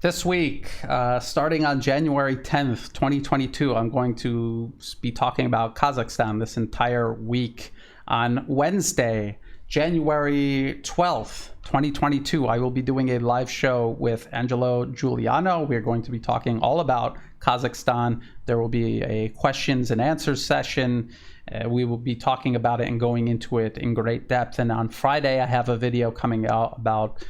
This week, starting on January 10th, 2022, I'm going to be talking about Kazakhstan this entire week. On Wednesday, January 12th, 2022, I will be doing a live show with Angelo Giuliano. We're going to be talking all about Kazakhstan. There will be a questions and answers session. We will be talking about it and going into it in great depth. And on Friday, I have a video coming out about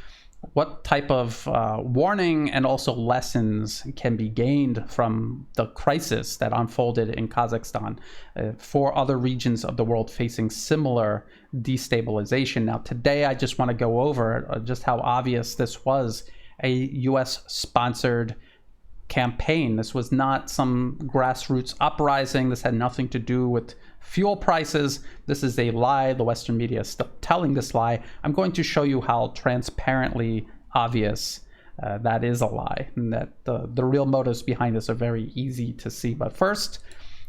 what type of warning and also lessons can be gained from the crisis that unfolded in Kazakhstan for other regions of the world facing similar destabilization. Now, today, I just want to go over just how obvious this was a US-sponsored campaign. This was not some grassroots uprising. This had nothing to do with fuel prices. This is a lie. The Western media is still telling this lie. I'm going to show you how transparently obvious that is a lie, and that the real motives behind this are very easy to see. But first,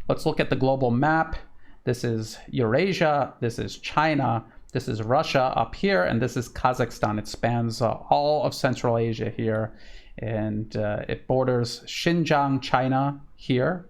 let's look at the global map. This is Eurasia, this is China, this is Russia up here, and this is Kazakhstan. It spans all of Central Asia here, and it borders Xinjiang, China here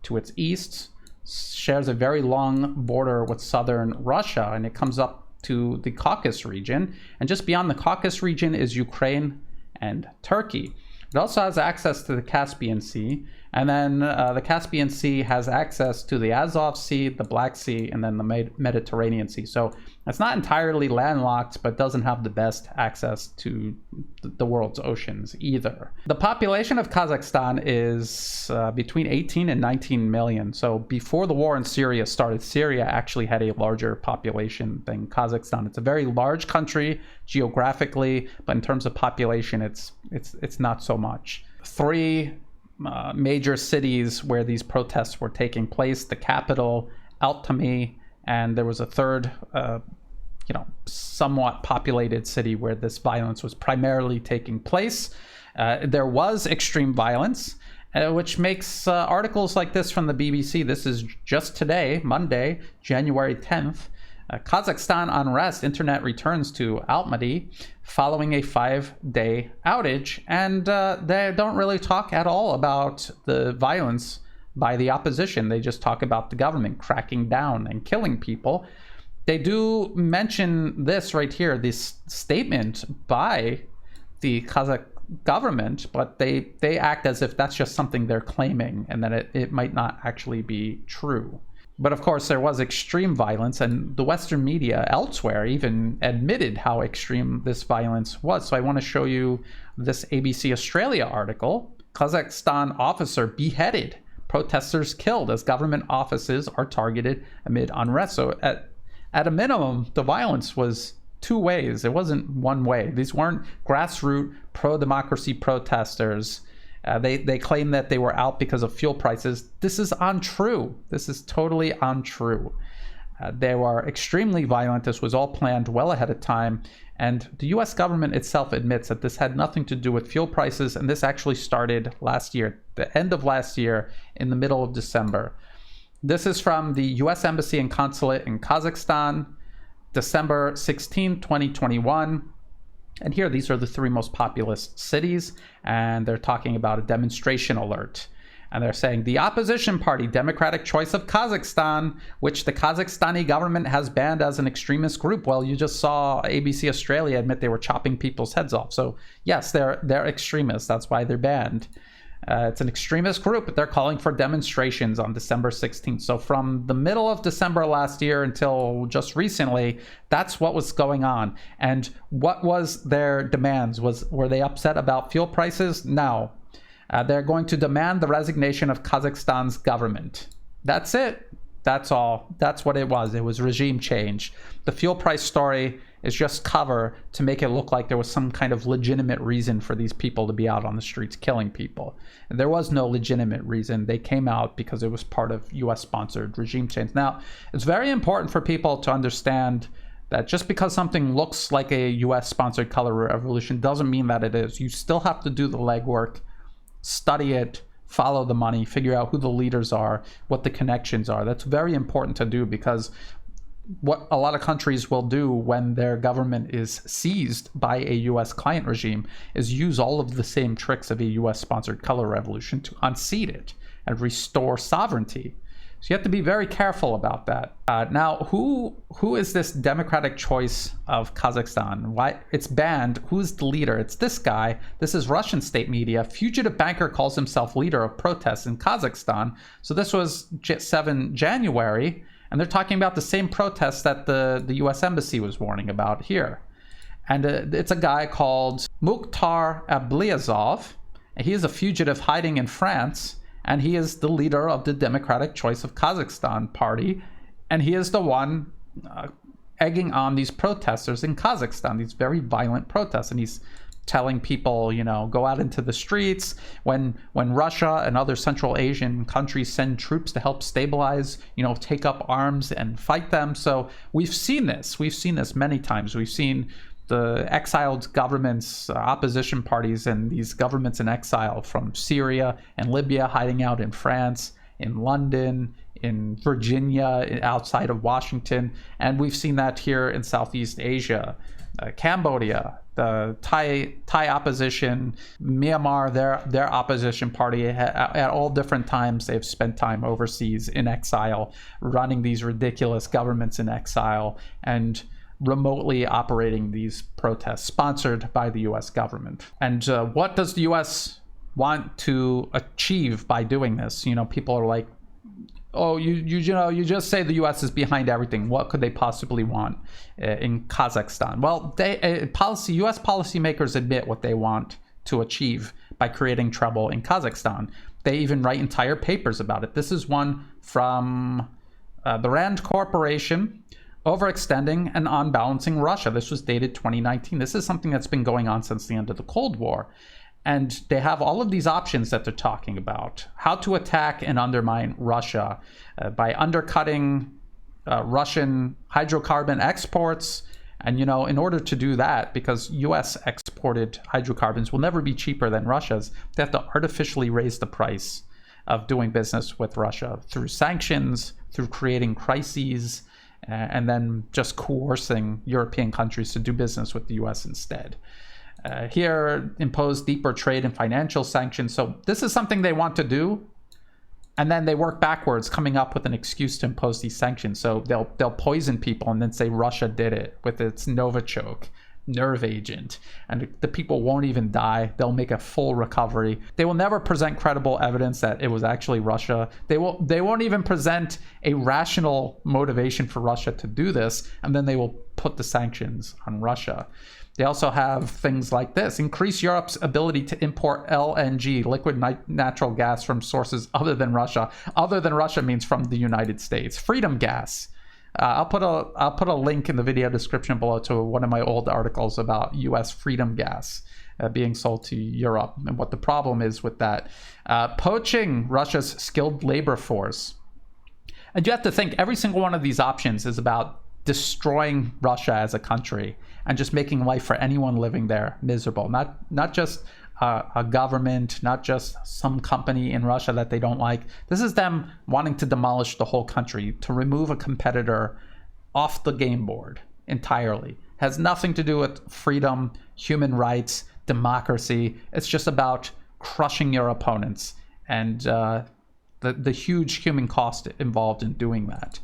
to its east, shares a very long border with southern Russia, and it comes up to the Caucasus region. And just beyond the Caucasus region is Ukraine and Turkey. It also has access to the Caspian Sea, and then the Caspian Sea has access to the Azov Sea, the Black Sea, and then the Mediterranean Sea. So it's not entirely landlocked, but doesn't have the best access to the world's oceans either. The population of Kazakhstan is between 18 and 19 million. So before the war in Syria started, Syria actually had a larger population than Kazakhstan. It's a very large country geographically, but in terms of population, it's not so much. Three major cities where these protests were taking place: the capital, Almaty, and there was a third, somewhat populated city where this violence was primarily taking place. There was extreme violence, which makes articles like this from the BBC. This is just today, Monday, January 10th. Kazakhstan unrest, internet returns to Almaty following a 5-day outage. And they don't really talk at all about the violence by the opposition. They just talk about the government cracking down and killing people. They do mention this right here, this statement by the Kazakh government, but they act as if that's just something they're claiming and that it might not actually be true. But of course, there was extreme violence, and the Western media elsewhere even admitted how extreme this violence was. So I want to show you this ABC Australia article. Kazakhstan officer beheaded, protesters killed as government offices are targeted amid unrest. So at a minimum, the violence was two ways. It wasn't one way. These weren't grassroots pro-democracy protesters. They claim that they were out because of fuel prices. This is untrue. This is totally untrue. They were extremely violent. This was all planned well ahead of time. And the US government itself admits that this had nothing to do with fuel prices. And this actually started last year, the end of last year, in the middle of December. This is from the US Embassy and Consulate in Kazakhstan, December 16, 2021. And here, these are the three most populous cities, and they're talking about a demonstration alert. And they're saying the opposition party, Democratic Choice of Kazakhstan, which the Kazakhstani government has banned as an extremist group. Well, you just saw ABC Australia admit they were chopping people's heads off. So yes, they're extremists. That's why they're banned. It's an extremist group, but they're calling for demonstrations on December 16th. So from the middle of December last year until just recently, that's what was going on. And what was their demands? Were they upset about fuel prices? No. They're going to demand the resignation of Kazakhstan's government. That's it. That's all. That's what it was. It was regime change. The fuel price story is just cover to make it look like there was some kind of legitimate reason for these people to be out on the streets killing people. And there was no legitimate reason. They came out because it was part of US-sponsored regime change. Now, it's very important for people to understand that just because something looks like a US-sponsored color revolution doesn't mean that it is. You still have to do the legwork, study it, follow the money, figure out who the leaders are, what the connections are. That's very important to do, because what a lot of countries will do when their government is seized by a US client regime is use all of the same tricks of a US sponsored color revolution to unseat it and restore sovereignty. So you have to be very careful about that. Now, who is this democratic choice of Kazakhstan? Why it's banned? Who's the leader? It's this guy. This is Russian state media. Fugitive banker calls himself leader of protests in Kazakhstan. So this was 7 January, and they're talking about the same protests that the U.S. Embassy was warning about here. And it's a guy called Mukhtar Ablyazov. He is a fugitive hiding in France. And he is the leader of the Democratic Choice of Kazakhstan party. And he is the one egging on these protesters in Kazakhstan, these very violent protests. And he's telling people, go out into the streets. When Russia and other Central Asian countries send troops to help stabilize, take up arms and fight them. So we've seen this. We've seen this many times. We've seen the exiled governments, opposition parties, and these governments in exile from Syria and Libya hiding out in France, in London, in Virginia, outside of Washington. And we've seen that here in Southeast Asia, Cambodia, the Thai opposition, Myanmar, their opposition party. At all different times, they've spent time overseas in exile, running these ridiculous governments in exile, and remotely operating these protests sponsored by the US government. And what does the US want to achieve by doing this? People are like, oh, you just say the US is behind everything. What could they possibly want in Kazakhstan? Well, US policymakers admit what they want to achieve by creating trouble in Kazakhstan. They even write entire papers about it. This is one from the Rand Corporation, Overextending and Unbalancing Russia. This was dated 2019. This is something that's been going on since the end of the Cold War. And they have all of these options that they're talking about. How to attack and undermine Russia by undercutting Russian hydrocarbon exports. And, in order to do that, because US exported hydrocarbons will never be cheaper than Russia's, they have to artificially raise the price of doing business with Russia through sanctions, through creating crises, and then just coercing European countries to do business with the US instead. Here, impose deeper trade and financial sanctions. So this is something they want to do, and then they work backwards, coming up with an excuse to impose these sanctions. So they'll poison people and then say Russia did it with its Novichok nerve agent, and the people won't even die. They'll make a full recovery. They will never present credible evidence that it was actually Russia. They won't even present a rational motivation for Russia to do this, and then they will put the sanctions on Russia. They also have things like this: increase Europe's ability to import LNG, liquid natural gas, from sources other than Russia. Other than Russia means from the United States. Freedom gas. I'll put a link in the video description below to one of my old articles about U.S. freedom gas being sold to Europe and what the problem is with that. Poaching Russia's skilled labor force. And you have to think every single one of these options is about destroying Russia as a country and just making life for anyone living there miserable. Not just a government, not just some company in Russia that they don't like. This is them wanting to demolish the whole country, to remove a competitor off the game board entirely. Has nothing to do with freedom, human rights, democracy. It's just about crushing your opponents and the huge human cost involved in doing that.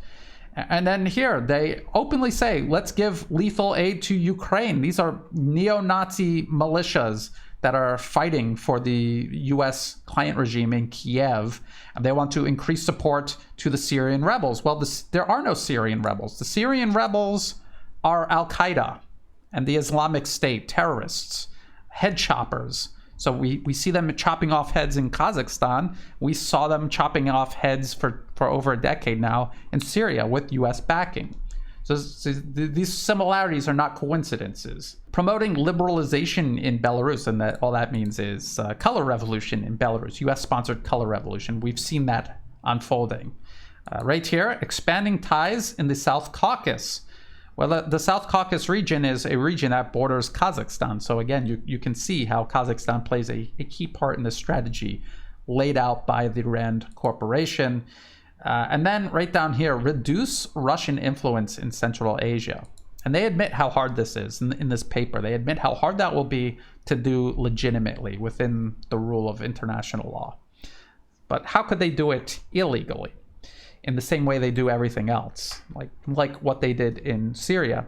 And then here, they openly say, let's give lethal aid to Ukraine. These are neo-Nazi militias that are fighting for the US client regime in Kiev. And they want to increase support to the Syrian rebels. Well, there are no Syrian rebels. The Syrian rebels are Al-Qaeda and the Islamic State, terrorists, head choppers. So we see them chopping off heads in Kazakhstan. We saw them chopping off heads for over a decade now in Syria with US backing. So these similarities are not coincidences. Promoting liberalization in Belarus, and all that means is color revolution in Belarus, US-sponsored color revolution. We've seen that unfolding. Right here, expanding ties in the South Caucasus. Well, the South Caucasus region is a region that borders Kazakhstan. So again, you can see how Kazakhstan plays a key part in the strategy laid out by the Rand Corporation. And then right down here, reduce Russian influence in Central Asia. And they admit how hard this is in this paper. They admit how hard that will be to do legitimately within the rule of international law. But how could they do it illegally? In the same way they do everything else, like what they did in Syria.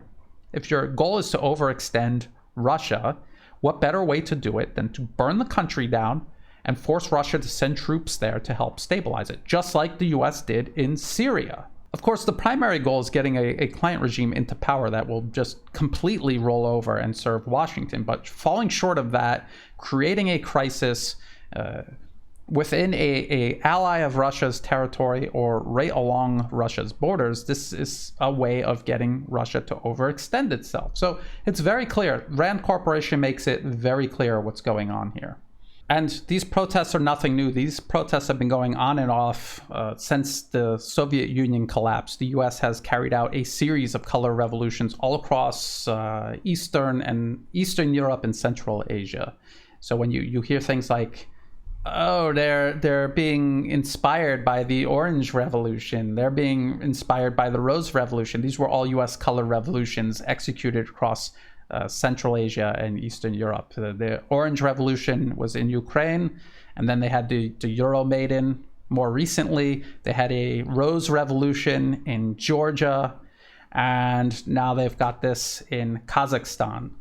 If your goal is to overextend Russia, what better way to do it than to burn the country down and force Russia to send troops there to help stabilize it, just like the US did in Syria. Of course, the primary goal is getting a client regime into power that will just completely roll over and serve Washington. But falling short of that, creating a crisis within a ally of Russia's territory or right along Russia's borders, this is a way of getting Russia to overextend itself. So it's very clear. Rand Corporation makes it very clear what's going on here. And these protests are nothing new. These protests have been going on and off since the Soviet Union collapsed. The US has carried out a series of color revolutions all across Eastern Europe and Central Asia. So when you hear things like, oh, they're being inspired by the Orange Revolution, they're being inspired by the Rose Revolution. These were all US color revolutions executed across Central Asia and Eastern Europe. The Orange Revolution was in Ukraine, and then they had the Euromaidan. More recently, they had a Rose Revolution in Georgia, and now they've got this in Kazakhstan.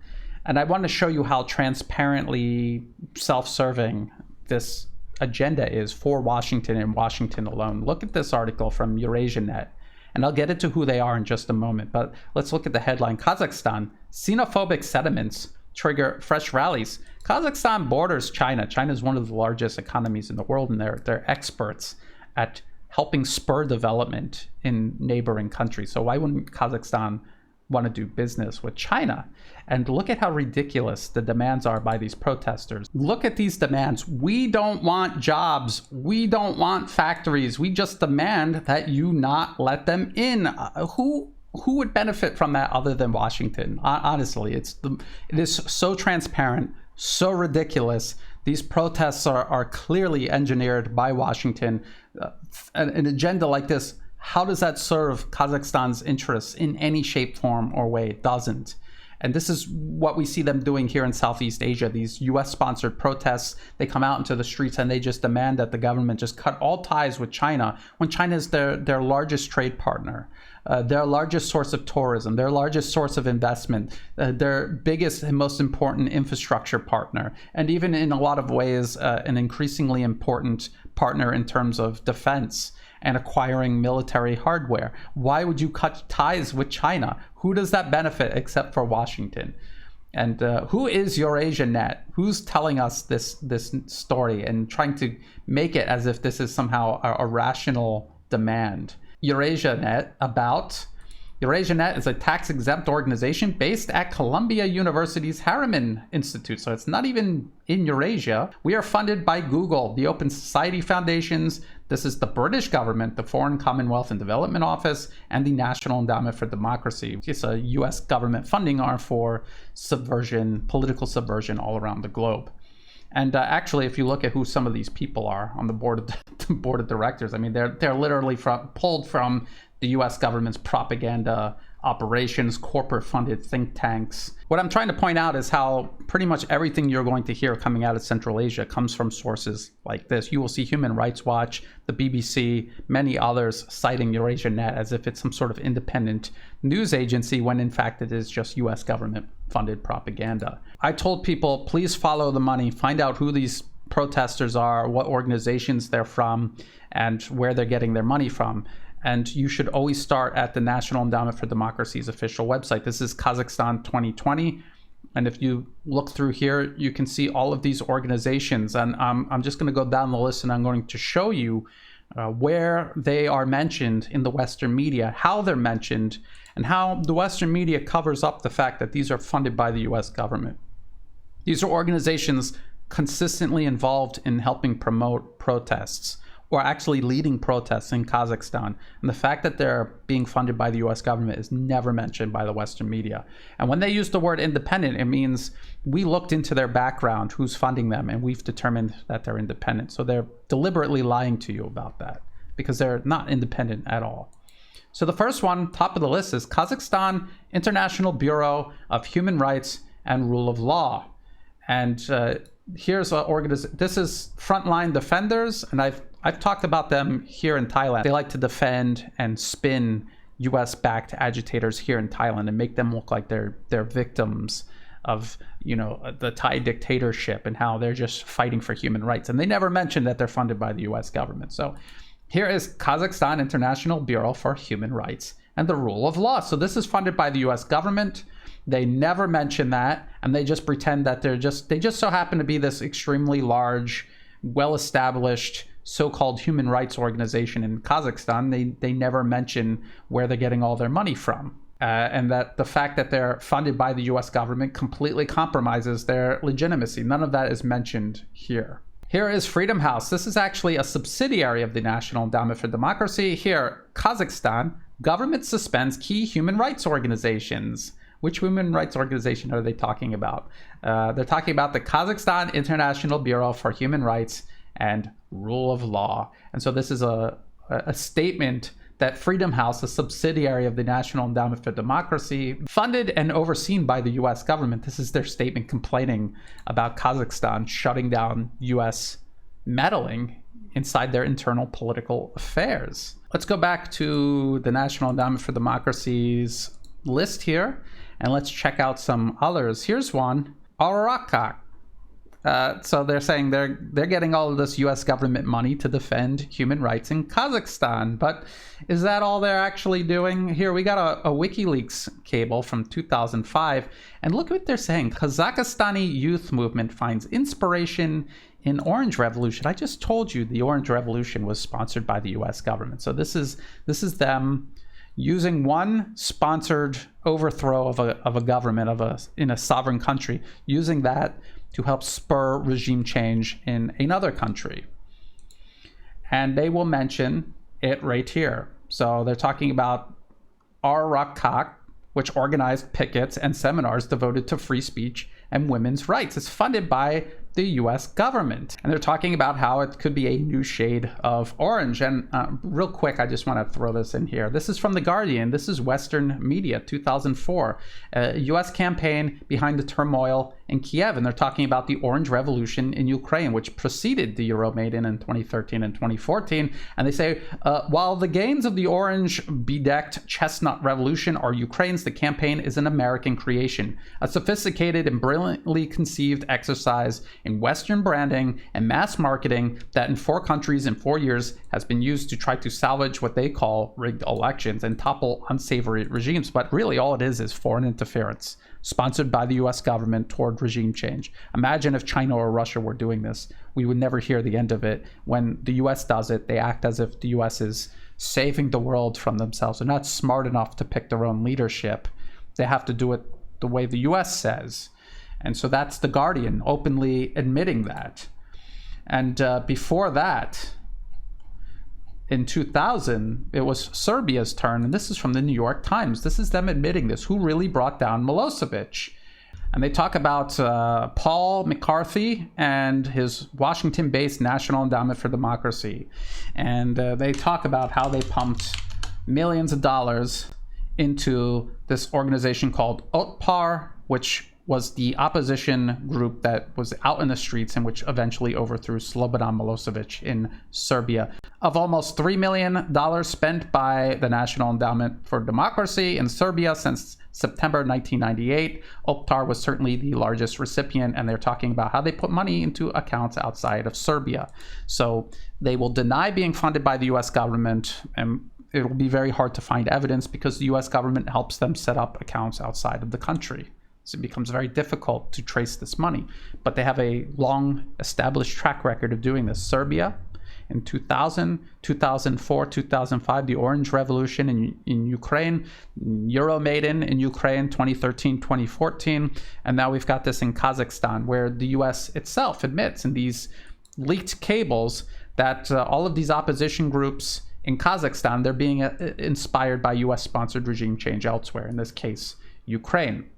And I want to show you how transparently self-serving this agenda is for Washington and Washington alone. Look at this article from EurasiaNet. And I'll get into who they are in just a moment. But let's look at the headline. Kazakhstan, xenophobic sentiments trigger fresh rallies. Kazakhstan borders China. China is one of the largest economies in the world, and they're experts at helping spur development in neighboring countries. So why wouldn't Kazakhstan want to do business with China? And look at how ridiculous the demands are by these protesters. Look at these demands. We don't want jobs. We don't want factories. We just demand that you not let them in. Who would benefit from that other than Washington? Honestly, it is so transparent, so ridiculous. These protests are clearly engineered by Washington. An agenda like this, how does that serve Kazakhstan's interests in any shape, form, or way? It doesn't. And this is what we see them doing here in Southeast Asia. These US-sponsored protests, they come out into the streets and they just demand that the government just cut all ties with China when China is their largest trade partner, their largest source of tourism, their largest source of investment, their biggest and most important infrastructure partner, and even in a lot of ways, an increasingly important partner in terms of defense and acquiring military hardware. Why would you cut ties with China? Who does that benefit except for Washington? And who is EurasiaNet? Who's telling us this story and trying to make it as if this is somehow a rational demand? EurasiaNet is a tax-exempt organization based at Columbia University's Harriman Institute. So it's not even in Eurasia. We are funded by Google, the Open Society Foundations. This is the British government, the Foreign Commonwealth and Development Office, and the National Endowment for Democracy. It's a US government funding arm for subversion, political subversion all around the globe. And actually, if you look at who some of these people are on the board of directors, I mean, they're literally pulled from the US government's propaganda operations, corporate-funded think tanks. What I'm trying to point out is how pretty much everything you're going to hear coming out of Central Asia comes from sources like this. You will see Human Rights Watch, the BBC, many others citing EurasiaNet as if it's some sort of independent news agency when in fact it is just US government-funded propaganda. I told people, please follow the money, find out who these protesters are, what organizations they're from, and where they're getting their money from. And you should always start at the National Endowment for Democracy's official website. This is Kazakhstan 2020. And if you look through here, you can see all of these organizations. And I'm just going to go down the list and I'm going to show you where they are mentioned in the Western media, how they're mentioned, and how the Western media covers up the fact that these are funded by the US government. These are organizations consistently involved in helping promote protests, or actually leading protests in Kazakhstan. And the fact that they're being funded by the US government is never mentioned by the Western media. And when they use the word independent, it means we looked into their background, who's funding them, and we've determined that they're independent. So they're deliberately lying to you about that. because they're not independent at all. So the first one, top of the list, is Kazakhstan International Bureau of Human Rights and Rule of Law. And here's an organization. This is Frontline Defenders, and I've talked about them here in Thailand. They like to defend and spin U.S.-backed agitators here in Thailand and make them look like they're victims of, you know, the Thai dictatorship and how they're just fighting for human rights. And they never mention that they're funded by the U.S. government. So here is Kazakhstan International Bureau for Human Rights and the Rule of Law. So this is funded by the U.S. government. They never mention that, and they just pretend that they just so happen to be this extremely large, well-established so-called human rights organization in Kazakhstan. They never mention where they're getting all their money from. And that the fact that they're funded by the U.S. government completely compromises their legitimacy. None of that is mentioned here. Here is Freedom House. This is actually a subsidiary of the National Endowment for Democracy. Here, Kazakhstan, government suspends key human rights organizations. Which human rights organization are they talking about? They're talking about the Kazakhstan International Bureau for Human Rights and Rule of Law. And so this is a statement that Freedom House, a subsidiary of the National Endowment for Democracy, funded and overseen by the U.S. government. This is their statement complaining about Kazakhstan shutting down U.S. meddling inside their internal political affairs. Let's go back to the National Endowment for Democracy's list here, and let's check out some others. Here's one, Arakak. So they're saying they're getting all of this U.S. government money to defend human rights in Kazakhstan. But is that all they're actually doing? Here, we got a WikiLeaks cable from 2005. And look what they're saying. Kazakhstani youth movement finds inspiration in Orange Revolution. I just told you the Orange Revolution was sponsored by the U.S. government. So this is them using one sponsored overthrow of a government in a sovereign country, using that to help spur regime change in another country. And they will mention it right here. So they're talking about Arakak, which organized pickets and seminars devoted to free speech and women's rights. It's funded by the U.S. government. And they're talking about how it could be a new shade of orange. And real quick, I just want to throw this in here. This is from The Guardian. This is Western media, 2004. A U.S. campaign behind the turmoil in Kiev. And they're talking about the Orange Revolution in Ukraine, which preceded the Euromaidan in 2013 and 2014. And they say, while the gains of the orange-bedecked chestnut revolution are Ukraine's, the campaign is an American creation. A sophisticated and brilliantly conceived exercise in Western branding and mass marketing that in 4 countries in 4 years has been used to try to salvage what they call rigged elections and topple unsavory regimes. But really all it is foreign interference sponsored by the US government toward regime change. Imagine if China or Russia were doing this. We would never hear the end of it. When the US does it, they act as if the US is saving the world from themselves. They're not smart enough to pick their own leadership. They have to do it the way the US says. And so that's The Guardian openly admitting that. And before that, in 2000, it was Serbia's turn. And this is from the New York Times. This is them admitting this. Who really brought down Milosevic? And they talk about Paul McCarthy and his Washington-based National Endowment for Democracy. And they talk about how they pumped millions of dollars into this organization called Otpar, which was the opposition group that was out in the streets and which eventually overthrew Slobodan Milosevic in Serbia. Of almost $3 million spent by the National Endowment for Democracy in Serbia since September 1998, Optar was certainly the largest recipient, and they're talking about how they put money into accounts outside of Serbia. So they will deny being funded by the US government, and it will be very hard to find evidence because the US government helps them set up accounts outside of the country. So it becomes very difficult to trace this money. But they have a long established track record of doing this. Serbia in 2000, 2004, 2005, the Orange Revolution in Ukraine, Euromaidan in Ukraine, 2013, 2014. And now we've got this in Kazakhstan, where the US itself admits in these leaked cables that all of these opposition groups in Kazakhstan, they're being inspired by US-sponsored regime change elsewhere, in this case, Ukraine.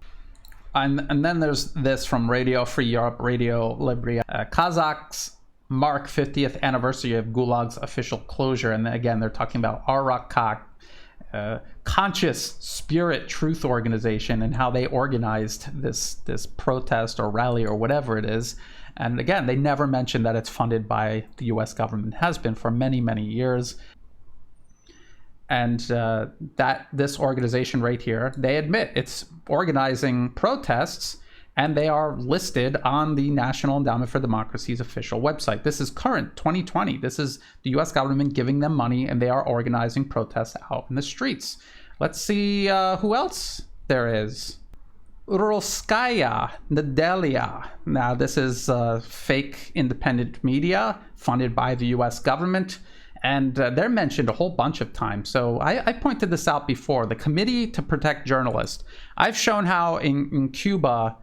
And then there's this from Radio Free Europe, Radio Liberia. Kazakhs mark 50th anniversary of Gulag's official closure. And again, they're talking about Arakak, Conscious Spirit Truth Organization, and how they organized this protest or rally or whatever it is. And again, they never mention that it's funded by the US government. It has been for many, many years. And that this organization right here, they admit it's organizing protests, and they are listed on the National Endowment for Democracy's official website. This is current 2020. This is the US government giving them money, and they are organizing protests out in the streets. Let's see who else there is. Uralskaya Nedelia. Now, this is fake independent media funded by the US government. And they're mentioned a whole bunch of times. So I pointed this out before. The Committee to Protect Journalists. I've shown how in Cuba,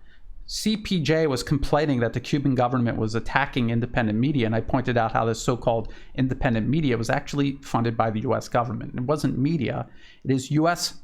CPJ was complaining that the Cuban government was attacking independent media. And I pointed out how this so-called independent media was actually funded by the US government. It wasn't media. It is US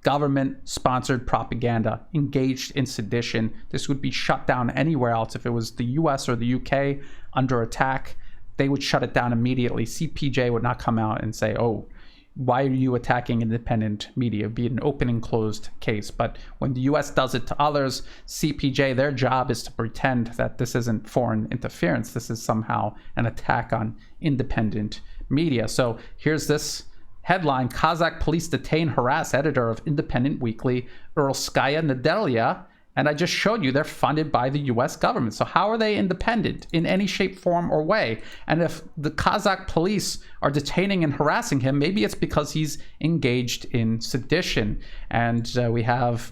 government-sponsored propaganda engaged in sedition. This would be shut down anywhere else. If it was the US or the UK under attack, they would shut it down immediately. CPJ would not come out and say, oh, why are you attacking independent media? It'd be an open and closed case. But when the US does it to others, CPJ, their job is to pretend that this isn't foreign interference. This is somehow an attack on independent media. So here's this headline: Kazakh police detain, harass editor of Independent Weekly, Uralskaya Nedelia. And I just showed you they're funded by the US government. So how are they independent in any shape, form, or way? And if the Kazakh police are detaining and harassing him, maybe it's because he's engaged in sedition. And we have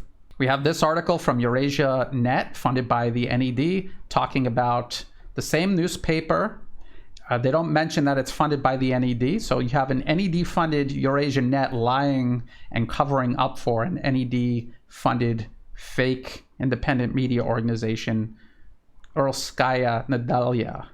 this article from Eurasia Net, funded by the NED, talking about the same newspaper. They don't mention that it's funded by the NED. So you have an NED-funded Eurasia Net lying and covering up for an NED-funded fake independent media organization, Uralskaya Nedelia.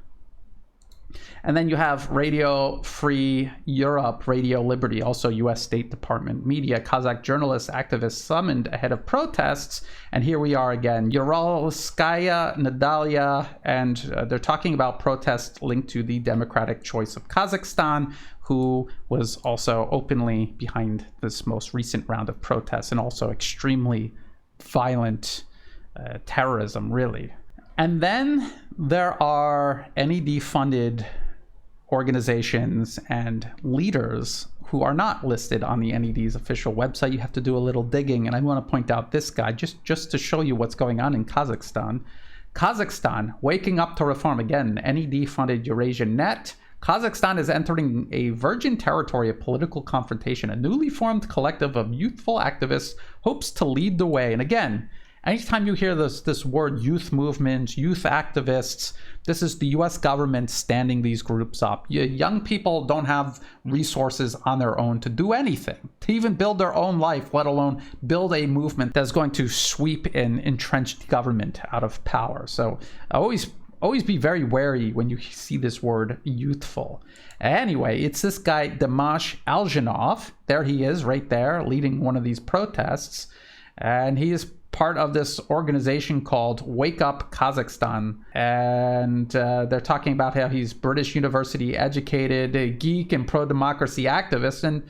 And then you have Radio Free Europe, Radio Liberty, also US State Department media. Kazakh journalists, activists summoned ahead of protests. And here we are again, Uralskaya Nedelia, and they're talking about protests linked to the democratic choice of Kazakhstan, who was also openly behind this most recent round of protests, and also extremely violent terrorism, really. And then there are NED-funded organizations and leaders who are not listed on the NED's official website. You have to do a little digging, and I want to point out this guy just to show you what's going on in Kazakhstan. Kazakhstan, waking up to reform. Again, NED-funded Eurasia Net. Kazakhstan is entering a virgin territory of political confrontation. A newly formed collective of youthful activists hopes to lead the way. And again, anytime you hear this word youth movement, youth activists, this is the US government standing these groups up. Young people don't have resources on their own to do anything, to even build their own life, let alone build a movement that's going to sweep an entrenched government out of power. So always be very wary when you see this word youthful. Anyway, it's this guy, Dimash Aljanov. There he is right there leading one of these protests. And he is part of this organization called Wake Up Kazakhstan. And they're talking about how he's British university educated, a geek and pro-democracy activist. And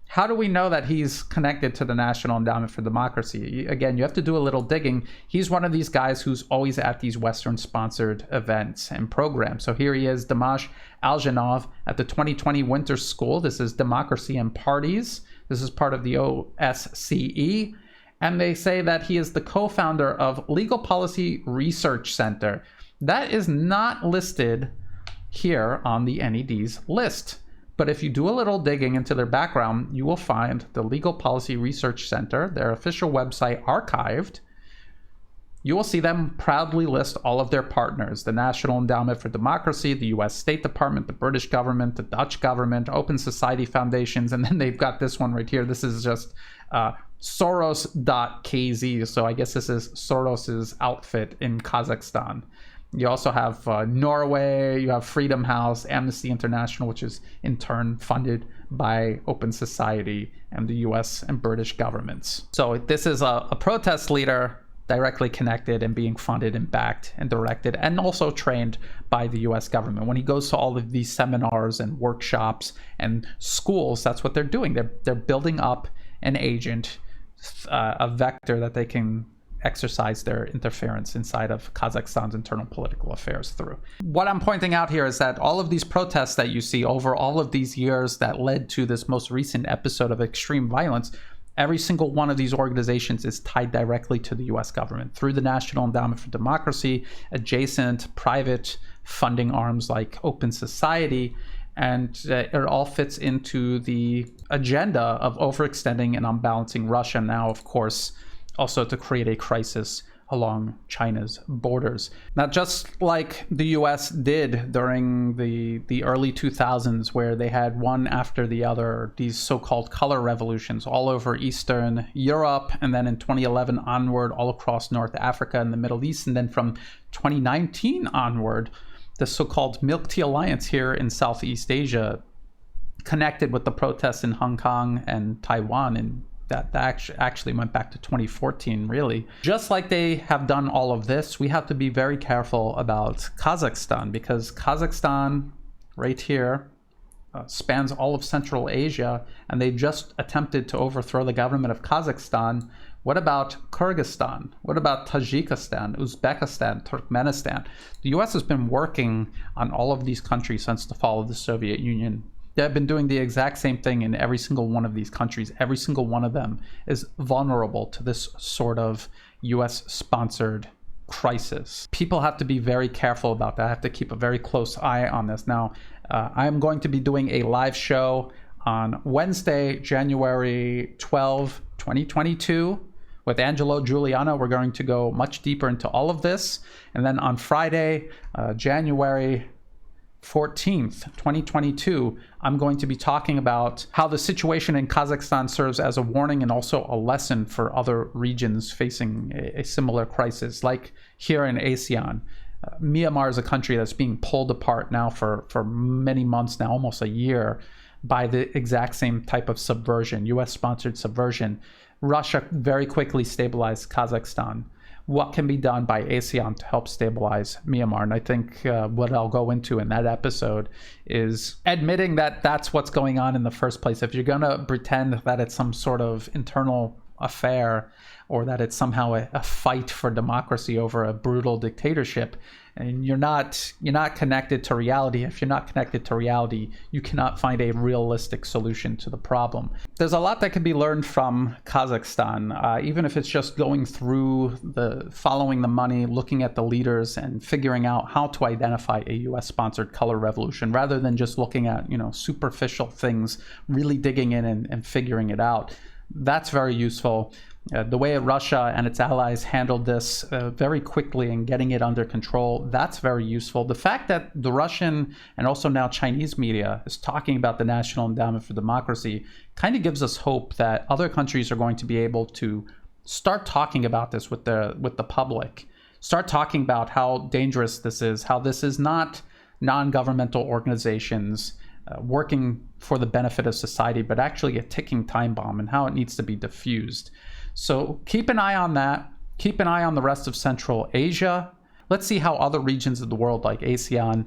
how do we know that he's connected to the National Endowment for Democracy? Again, you have to do a little digging. He's one of these guys who's always at these Western-sponsored events and programs. So here he is, Dimash Aljanov, at the 2020 Winter School. This is Democracy and Parties. This is part of the OSCE. And they say that he is the co-founder of Legal Policy Research Center. That is not listed here on the NED's list. But if you do a little digging into their background, you will find the Legal Policy Research Center, their official website, archived. You will see them proudly list all of their partners: the National Endowment for Democracy, the US State Department, the British government, the Dutch government, Open Society Foundations, and then they've got this one right here. This is just Soros.kz, so I guess this is Soros's outfit in Kazakhstan. You also have Norway, you have Freedom House, Amnesty International, which is in turn funded by Open Society and the US and British governments. So this is a protest leader directly connected and being funded and backed and directed and also trained by the US government. When he goes to all of these seminars and workshops and schools, that's what they're doing. They're building up an agent, a vector that they can exercise their interference inside of Kazakhstan's internal political affairs through. What I'm pointing out here is that all of these protests that you see over all of these years that led to this most recent episode of extreme violence, every single one of these organizations is tied directly to the US government through the National Endowment for Democracy, adjacent private funding arms like Open Society, and it all fits into the agenda of overextending and unbalancing Russia now, of course, also to create a crisis along China's borders. Now, just like the US did during the early 2000s, where they had one after the other, these so-called color revolutions all over Eastern Europe, and then in 2011 onward, all across North Africa and the Middle East, and then from 2019 onward, the so-called Milk Tea Alliance here in Southeast Asia connected with the protests in Hong Kong and Taiwan, and that actually went back to 2014, really. Just like they have done all of this, we have to be very careful about Kazakhstan, because Kazakhstan, right here, spans all of Central Asia, and they just attempted to overthrow the government of Kazakhstan. What about Kyrgyzstan? What about Tajikistan, Uzbekistan, Turkmenistan? The US has been working on all of these countries since the fall of the Soviet Union. They've been doing the exact same thing in every single one of these countries. Every single one of them is vulnerable to this sort of US-sponsored crisis. People have to be very careful about that. I have to keep a very close eye on this. Now, I am going to be doing a live show on Wednesday, January 12, 2022, with Angelo Giuliano. We're going to go much deeper into all of this. And then on Friday, January 14th, 2022, I'm going to be talking about how the situation in Kazakhstan serves as a warning and also a lesson for other regions facing a similar crisis, like here in ASEAN. Myanmar is a country that's being pulled apart now for many months now, almost a year, by the exact same type of subversion, US-sponsored subversion. Russia very quickly stabilized Kazakhstan. What can be done by ASEAN to help stabilize Myanmar? And I think what I'll go into in that episode is admitting that that's what's going on in the first place. If you're going to pretend that it's some sort of internal affair, or that it's somehow a fight for democracy over a brutal dictatorship, and you're not connected to reality. If you're not connected to reality, you cannot find a realistic solution to the problem. There's a lot that can be learned from Kazakhstan, even if it's just going through following the money, looking at the leaders, and figuring out how to identify a US-sponsored color revolution, rather than just looking at superficial things, really digging in and figuring it out. That's very useful. The way Russia and its allies handled this very quickly and getting it under control, that's very useful. The fact that the Russian and also now Chinese media is talking about the National Endowment for Democracy kind of gives us hope that other countries are going to be able to start talking about this with the public, start talking about how dangerous this is, how this is not non-governmental organizations working for the benefit of society, but actually a ticking time bomb, and how it needs to be diffused. So keep an eye on that. Keep an eye on the rest of Central Asia. Let's see how other regions of the world like ASEAN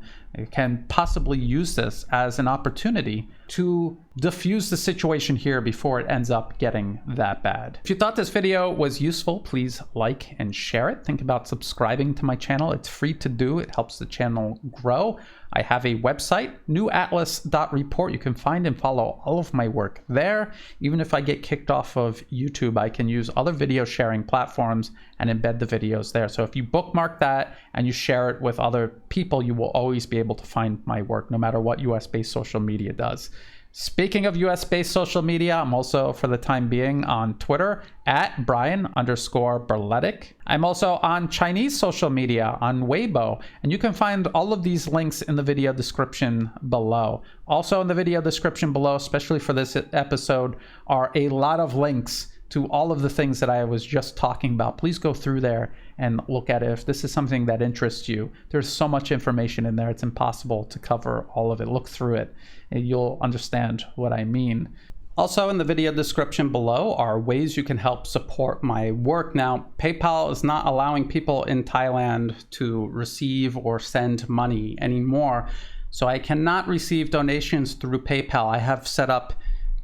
can possibly use this as an opportunity to diffuse the situation here before it ends up getting that bad. If you thought this video was useful, please like and share it. Think about subscribing to my channel. It's free to do. It helps the channel grow. I have a website, newaatlas.report. You can find and follow all of my work there. Even if I get kicked off of YouTube, I can use other video sharing platforms and embed the videos there. So if you bookmark that and you share it with other people, you will always be able to find my work, no matter what US-based social media does. Speaking of US-based social media, I'm also, for the time being, on Twitter at Brian_Berletic. I'm also on Chinese social media on Weibo, and you can find all of these links in the video description below. Also in the video description below, especially for this episode, are a lot of links to all of the things that I was just talking about. Please go through there and look at it if this is something that interests you. There's so much information in there, it's impossible to cover all of it. Look through it and you'll understand what I mean. Also, in the video description below are ways you can help support my work. Now, PayPal is not allowing people in Thailand to receive or send money anymore, so I cannot receive donations through PayPal. I have set up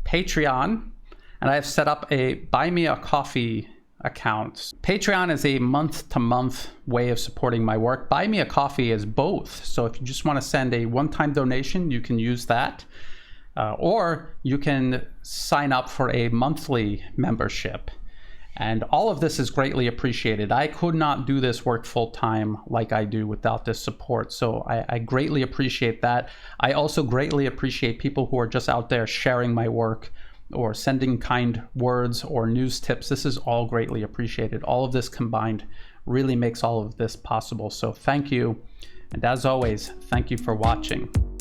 Patreon, and I have set up a Buy Me a Coffee account. Patreon is a month-to-month way of supporting my work. Buy Me a Coffee is both. So if you just want to send a one-time donation, you can use that. Or you can sign up for a monthly membership. And all of this is greatly appreciated. I could not do this work full-time like I do without this support. So I greatly appreciate that. I also greatly appreciate people who are just out there sharing my work or sending kind words or news tips. This is all greatly appreciated. All of this combined really makes all of this possible. So thank you. And as always, thank you for watching.